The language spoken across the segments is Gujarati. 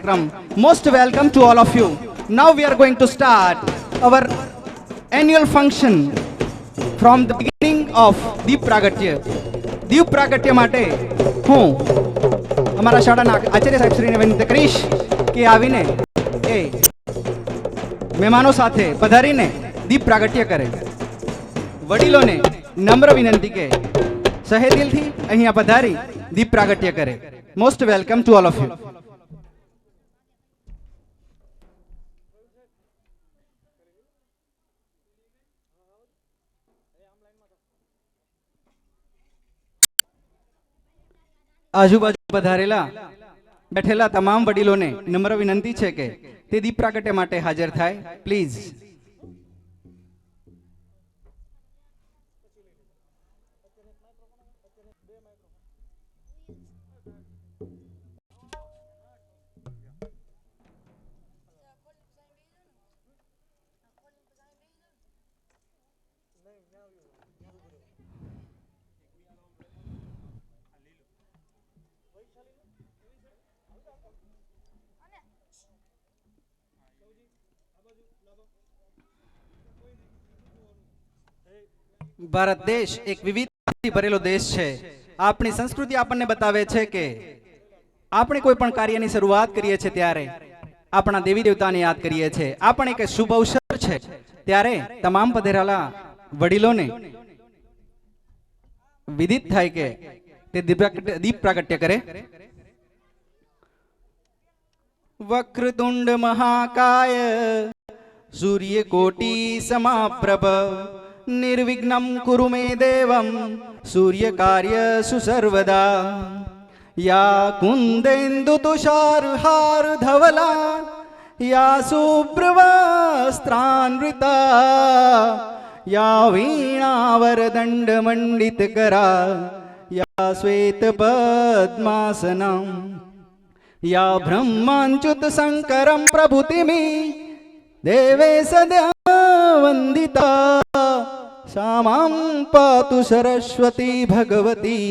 कार्यक्रम. Most welcome to all of you. Now we are going to start our annual function from the beginning of દીપ પ્રાગટ્ય. દીપ પ્રાગટ્ય માટે હું અમારા શાળાના આચાર્ય સાહેબ શ્રીને વિનંતી કરીશ કે આવીને એ મહેમાનો સાથે પધારીને દીપ પ્રાગટ્ય કરે. વડીલોને નમ્ર વિનંતી કે સહેદિલથી અહીંયા પધારી દીપ પ્રાગટ્ય કરે. Most welcome to all of you. આજુબાજુ પધારેલા બેઠેલા તમામ વડીલોને નમ્ર વિનંતી છે કે તે દીપ પ્રાગટ્ય માટે હાજર થાય. પ્લીઝ. ભારત દેશ એક વિવિધતાથી ભરેલો દેશ છે. આપણી સંસ્કૃતિ આપણને બતાવે છે કે આપણે કોઈ પણ કાર્યની શરૂઆત કરીએ છીએ ત્યારે આપણા દેવી દેવતાને યાદ કરીએ છીએ. આપણે એક શુભ અવસર છે ત્યારે તમામ પધારેલા વડીલોને વિદિત થાય કે તે દીપ પ્રાગટ્ય કરે. વક્રતુંડ મહાકાય સૂર્યકોટિ સમાપ્રભ निर्विघ्नं कुरु मे देवं सूर्यकार्यसु सर्वदा. या कुन्देन्दु तुषारहार धवला या शुभ्रवस्त्रान्विता या वीणावरदण्डमण्डितकरा या श्वेतपद्मासनं या ब्रह्माच्युत शङ्करं प्रभुतिमि देवे सदा वंदिता. सामां पातु सरस्वती भगवती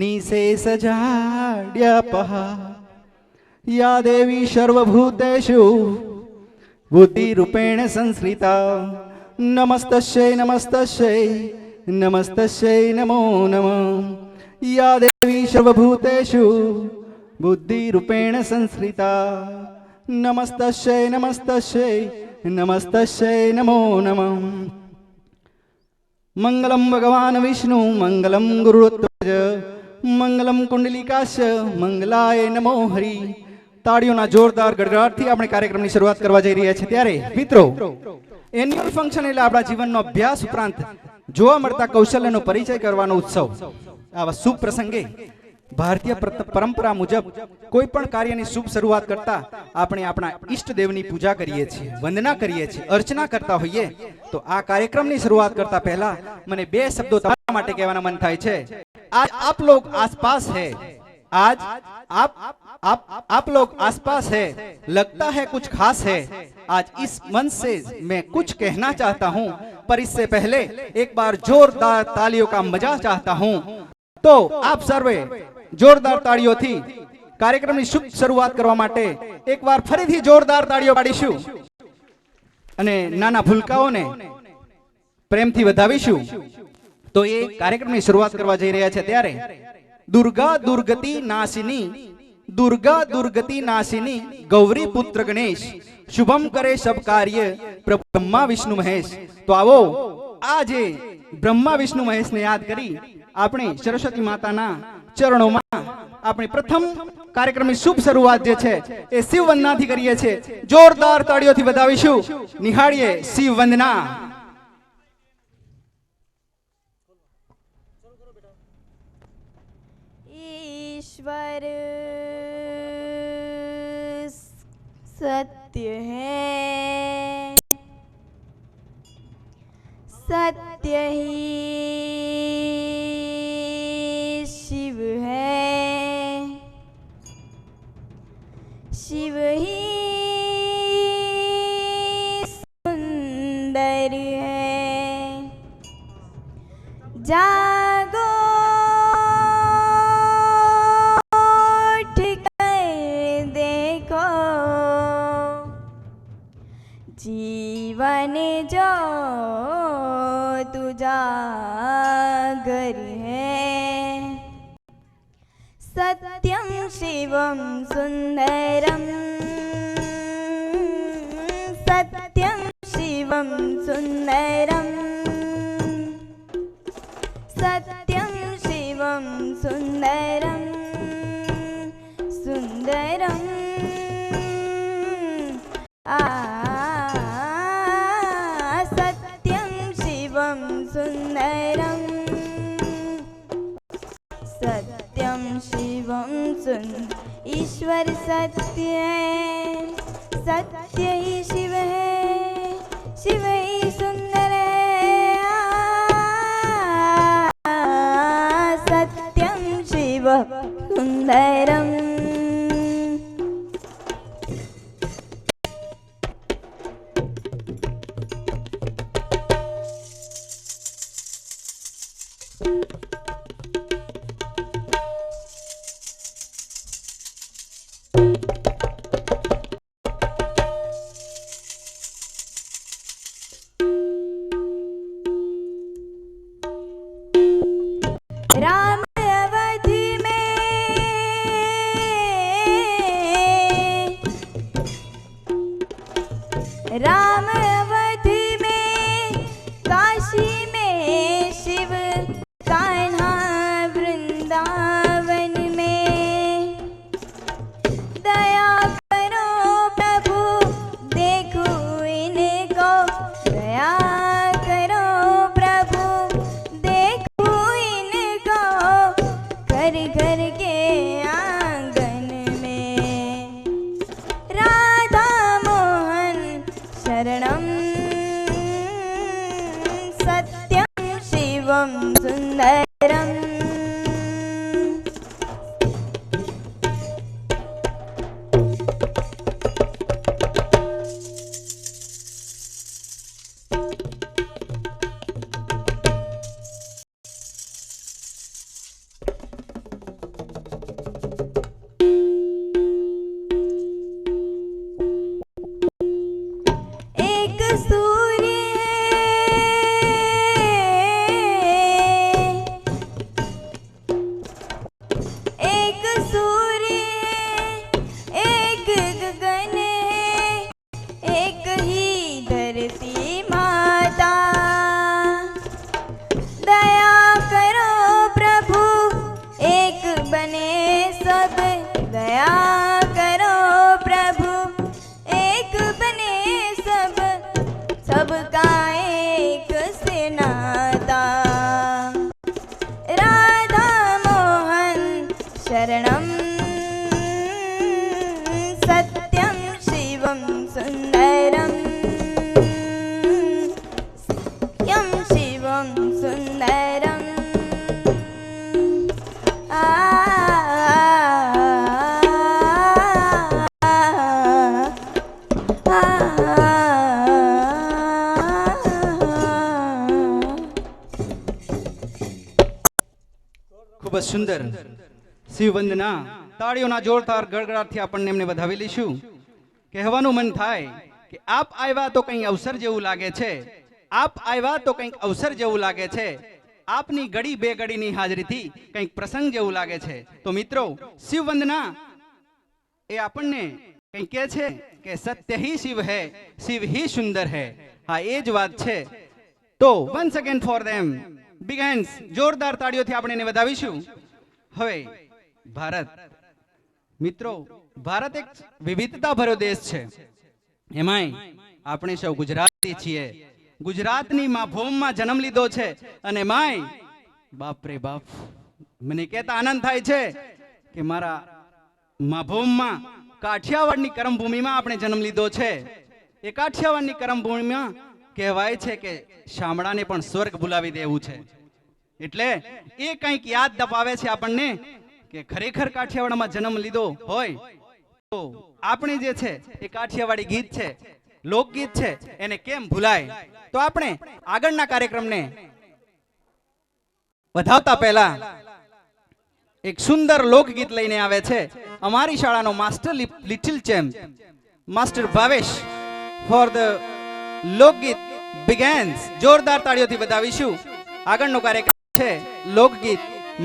निशेषजाड्यापहा. या देवी सर्वभूतेषु बुद्धिरूपेण संश्रिता. नमस्तस्यै नमस्तस्यै नमस्तस्यै नमो नमः. या देवी सर्वभूतेषु बुद्धिरूपेण संश्रिता. नमस्तस्यै नमस्तस्यै नमस्तस्यै नमो नमः. मंगलम भगवान विष्णु मंगलम गुरुत्वज मंगलम कुंडलिकाश मंगलाय नमो हरि. તાળીઓના જોરદાર ગડગડાટથી આપણે કાર્યક્રમની શરૂઆત કરવા જઈ રહ્યા છીએ. ત્યારે મિત્રો, એન્યુઅલ ફંક્શન એટલે આપણા જીવનનો અભ્યાસ ઉપરાંત જોવા મળતા કૌશલ્યનો પરિચય કરવાનો ઉત્સવ. આવા શુભ પ્રસંગે ભારતીય પરંપરા મુજબ કોઈ પણ કાર્યની શુભ શરૂઆત કરતા આપણે આપણા ઈષ્ટદેવની પૂજા કરીએ છીએ, વંદના કરીએ છીએ, અર્ચના કરતા હોઈએ. તો આ કાર્યક્રમની શરૂઆત કરતા પહેલા મને બે શબ્દો તમારા માટે કહેવાના મન થાય છે. आज आप लोग आसपास है, आज आप लोग आसपास है, लगता है कुछ खास है. आज इस मंच से मैं कुछ कहना चाहता हूँ, पर इससे पहले एक बार जोरदार तालियों का मजा चाहता हूँ. तो आप सर्वे જોરદાર તાળીઓથી કાર્યક્રમની શુભ શરૂઆત કરવા માટે એકવાર ફરીથી જોરદાર તાળીઓ પાડીશું અને નાના ભૂલકાઓને પ્રેમથી વધાવીશું. તો એ કાર્યક્રમની શરૂઆત કરવા જઈ રહ્યા છે. ત્યારે દુર્ગા દુર્ગતિ નાશિની, દુર્ગા દુર્ગતિ નાશિની ગૌરી પુત્ર ગણેશ શુભમ કરે સબ કાર્ય પ્રભુ બ્રહ્મા વિષ્ણુ મહેશ. તો આવો આજે બ્રહ્મા વિષ્ણુ મહેશને યાદ કરી આપણે સરસ્વતી માતાના ચરણોમાં આપણે પ્રથમ કાર્યક્રમની શુભ શરૂઆત જે છે એ શિવ વંદનાથી કરીએ છીએ. જોરદાર તાળીઓથી વધાવીશું. નિહાળીએ શિવ વંદના. ईश्वर सत्य है, सत्य ही शिव है, शिव ही सुंदर है. जागो उठ कर देखो जो तुझा घर है। सत्यं शिवं सुंदरम, सत्यं शिवं सुंदरम, सत्यं शिवं सुंदरम, सुंदरम सत्यं शिवं सुंदरम, सत्यं शिवं ईश्वर सत्य है, सत्य ही शिव है, शिव ही सुंदर है। सत्यं शिव सुंदरम। राम अवधि में, राम अवधि में, काशी में शिव, कान्हा वृंदावन में। दया करो प्रभु देखो इनको, दया करो प्रभु देखो इनको, घर घर के आंगन में। राधा मोहन शरणम, सत्यं शिवं सुंदरम। एक सूर्य है, एक सूर्य है, एक गगन है, एक ही धरती माता। दया करो प्रभु एक बने सब, दया करो प्रभु एक बने सब, सबका एक से नाता। राधा मोहन शरणम, सत्यं शिवं सुंदरम, सत्यं शिवं सुंदरम। ખૂબ જ સુંદર શિવ વંદના. તાળીઓના જોરદાર ગડગડાટથી આપણને એમને વધાવી લઈશું. કહેવાનું મન થાય કે આપ આવ્યા તો કંઈ અવસર જેવું લાગે છે, આપ આવ્યા તો કંઈક અવસર જેવું લાગે છે, આપની ઘડી બે ઘડીની હાજરીથી કંઈક પ્રસંગ જેવું લાગે છે. તો મિત્રો, શિવ વંદના એ આપણને કંઈક કહે છે કે સત્ય હી શિવ હૈ, શિવ હી સુંદર હૈ. હા, એ જ વાત છે. તો once again for them big hands, જોરદાર તાળીઓથી આપણે એને વધાવીશું. હવે ભારત, મિત્રો, ભારત એક વિવિધતા ભર્યો દેશ છે. એમાંય આપણે સૌ ગુજરાતી છીએ. ગુજરાતની માભૂમમાં જન્મ લીધો છે અને માય બાપ રે બાપ, મને કહેતા આનંદ થાય છે કે મારા માભૂમમાં કાઠિયાવાડની કરમભૂમિમાં આપણે જન્મ લીધો છે. એ કાઠિયાવાડની કરમભૂમિમાં કહેવાય છે કે શામળાને પણ સ્વર્ગ બોલાવી દેવું છે. એટલે એ કંઈક યાદ દપાવે છે આપણને કે ખરેખર કાઠિયાવાડમાં જન્મ લીધો હોય તો આપણે જે છે એ કાઠિયાવાડી ગીત છે, લોકગીત છે, એને કેમ ભૂલાય. તો આપણે આગળના કાર્યક્રમને વધાવતા પહેલા એક સુંદર લોકગીત લઈને આવે છે અમારી શાળાનો master little champ master Bhavesh for the લોકગીત begins. જોરદાર તાળીઓથી વધાવીશું. આગળનો કાર્યક્રમ છે લોકગીત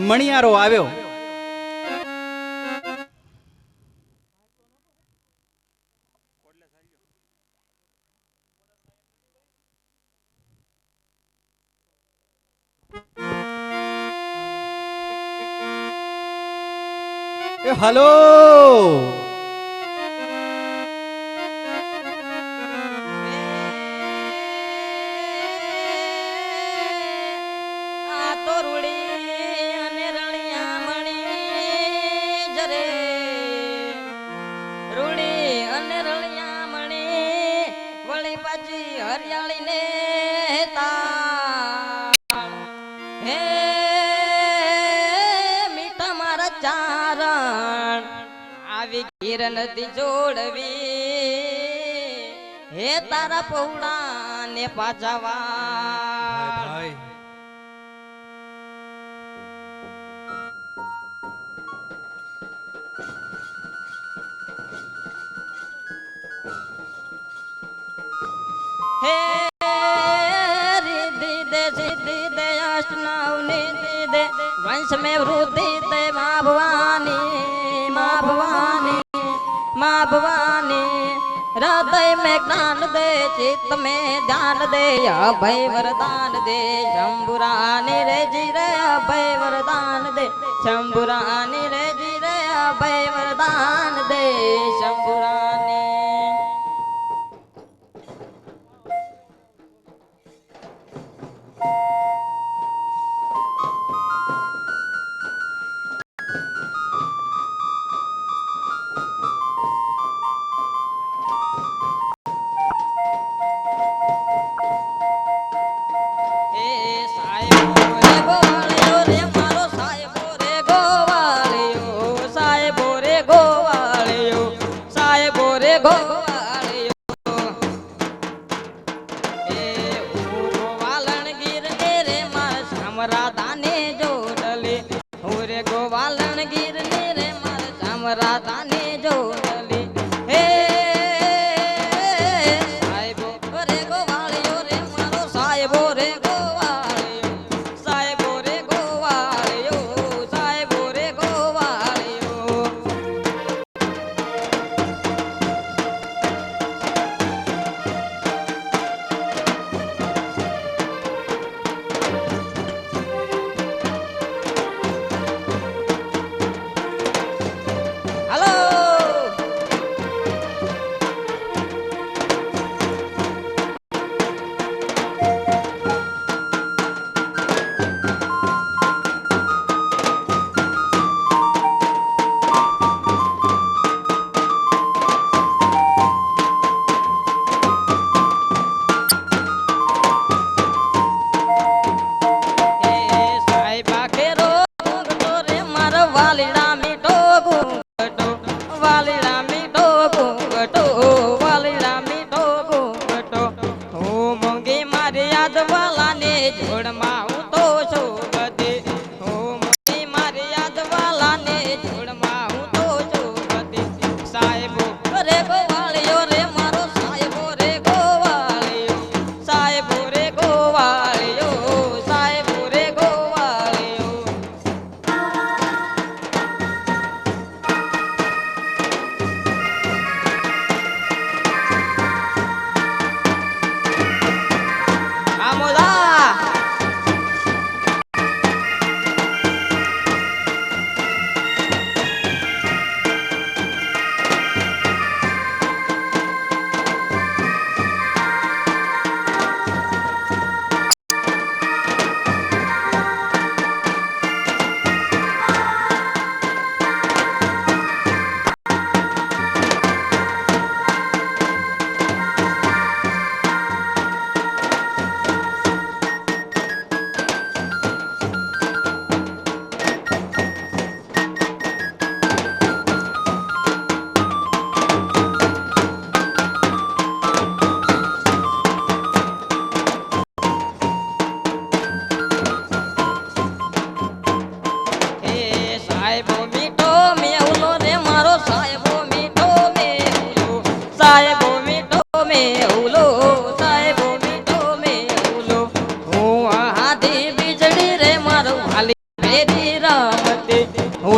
મણિયારો આવ્યો. હલો આ તો રૂડી અને રણિયા મણી જરે રૂડી અને રણિયા મણી વળી પાછી હરિયાળી ને તાળ હે મીઠા મારા ચારણ આવી ગીર નદી જોડવી હે તારા પૌડા ને પાછાવા हे रिद्धि दे सिद्धि दे अष्टनाव निधि दे वंश में वृद्धि दे माँ भवानी माँ भवानी माँ भवानी हृदय में ज्ञान दे चित्त में ध्यान दे अभय वरदान दे शंभुरानी रे जी रे अभय वरदान दे शंभुरानी रे जी रे अभय वरदान दे शंभुरानी राधा ने जोड़ली हे साहेबो रे गोवालियो रे मारो साहेबो रे गोवालियो साहेबो रे गोवालियो साहेबो रे गोवालियो हेलो साहिबा के रो रे मार वालीड़ा मीठो घूंघटो वालीड़ा मीठो घूंघटो वालीड़ा मीठो घूंघटो हो मोंगी मारी याद वाला ने जोड़ माऊ तो शोभते हो मोंगी मारी याद वाला ने जोड़ माऊ तो शोभते साहेबो रे गोवालियो रे मारो साहेबो रे गोवालियो साहेबो रे गोवालियो साहेबो रे गोवालियो आमोदा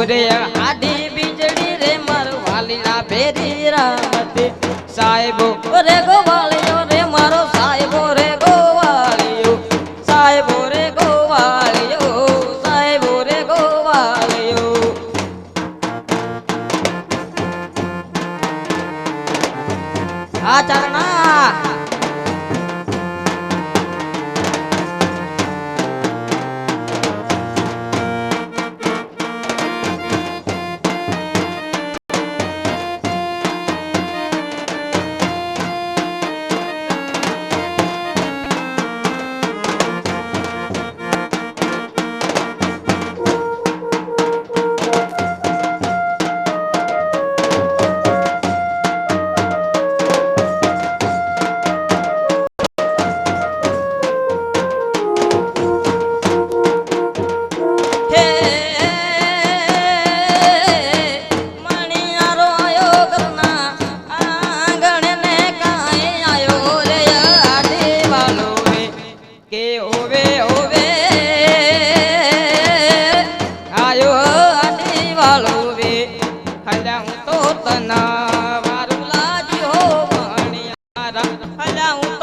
ઓરે આડી બીજડી રે મારો વાલીડા ભેરી રામતી સાહેબો રે ગોવાળિયો રે મારો સાહેબો રે ગોવાળિયો સાહેબો રે ગોવાળિયો સાહેબો રે ગોવાળિયો આ ચરણા વારું લાજી હો મણિયારા હલા હું